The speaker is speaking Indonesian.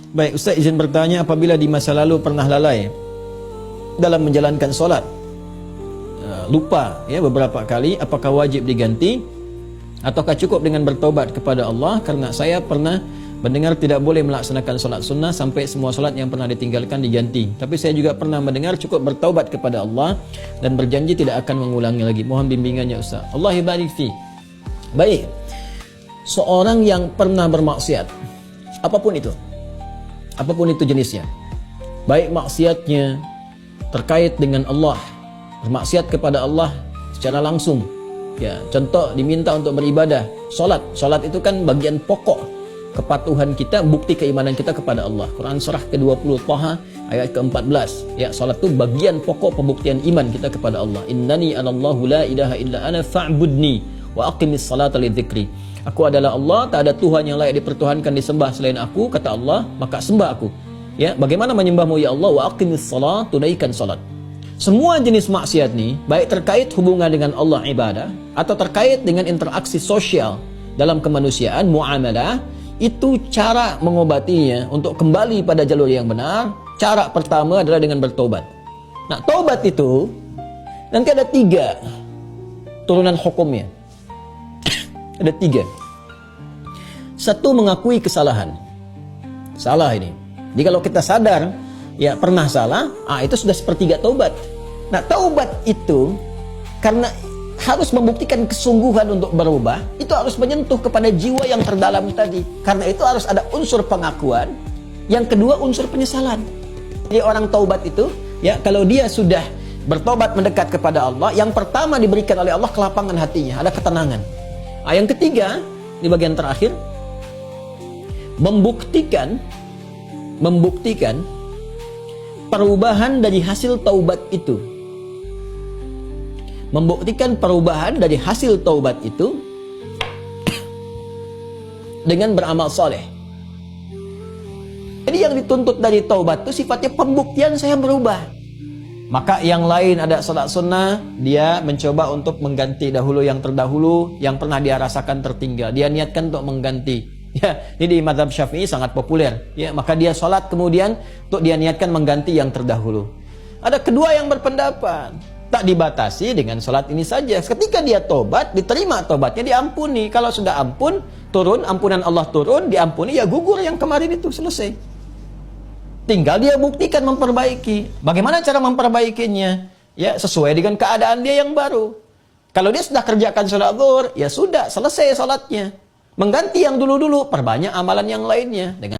Baik, Ustaz izin bertanya, apabila di masa lalu pernah lalai dalam menjalankan solat, lupa ya beberapa kali, apakah wajib diganti ataukah cukup dengan bertobat kepada Allah? Karena saya pernah mendengar tidak boleh melaksanakan solat sunnah sampai semua solat yang pernah ditinggalkan diganti. Tapi saya juga pernah mendengar cukup bertaubat kepada Allah dan berjanji tidak akan mengulangi lagi. Mohon bimbingannya Ustaz. Allah barik fi. Baik, seorang yang pernah bermaksiat, apapun itu jenisnya, baik maksiatnya terkait dengan Allah, bermaksiat kepada Allah secara langsung, ya, contoh diminta untuk beribadah, solat itu kan bagian pokok kepatuhan kita, bukti keimanan kita kepada Allah. Quran surah ke-20 Taha ayat ke-14, ya, solat itu bagian pokok pembuktian iman kita kepada Allah. Innani anallahu la ilaha illa ana fa'budni wa aqimis salata lidzikri. Aku adalah Allah, tak ada Tuhan yang layak dipertuhankan disembah selain aku, kata Allah, maka sembah aku. Ya, bagaimana menyembahmu ya Allah? Wa aqimis salat, tunaikan salat. Semua jenis maksiat nih, baik terkait hubungan dengan Allah ibadah atau terkait dengan interaksi sosial dalam kemanusiaan, muamalah, itu cara mengobatinya untuk kembali pada jalur yang benar. Cara pertama adalah dengan bertobat. Nah, tobat itu nanti ada 3 turunan hukumnya. Ada 3. 1, mengakui kesalahan. Salah ini. Jadi kalau kita sadar, ya pernah salah, itu sudah sepertiga taubat. Nah, taubat itu karena harus membuktikan kesungguhan untuk berubah, itu harus menyentuh kepada jiwa yang terdalam tadi. Karena itu harus ada unsur pengakuan. Yang kedua, unsur penyesalan. Jadi orang taubat itu, ya, kalau dia sudah bertobat mendekat kepada Allah, yang pertama diberikan oleh Allah kelapangan hatinya, ada ketenangan. Yang ketiga, di bagian terakhir, membuktikan perubahan dari hasil taubat itu. Membuktikan perubahan dari hasil taubat itu dengan beramal soleh. Jadi yang dituntut dari taubat itu sifatnya pembuktian saya berubah. Maka yang lain ada salat sunnah, dia mencoba untuk mengganti dahulu yang terdahulu, yang pernah dia rasakan tertinggal. Dia niatkan untuk mengganti. Ya, ini di mazhab Syafi'i sangat populer. Ya, maka dia salat kemudian untuk dia niatkan mengganti yang terdahulu. Ada kedua yang berpendapat tak dibatasi dengan salat ini saja. Ketika dia tobat, diterima tobatnya, diampuni. Kalau sudah ampun, turun ampunan Allah turun, diampuni, ya gugur yang kemarin itu, selesai. Tinggal dia buktikan memperbaiki. Bagaimana cara memperbaikinya? Ya, sesuai dengan keadaan dia yang baru. Kalau dia sudah kerjakan salat zuhur, ya sudah, selesai salatnya. Mengganti yang dulu-dulu, perbanyak amalan yang lainnya. Dengan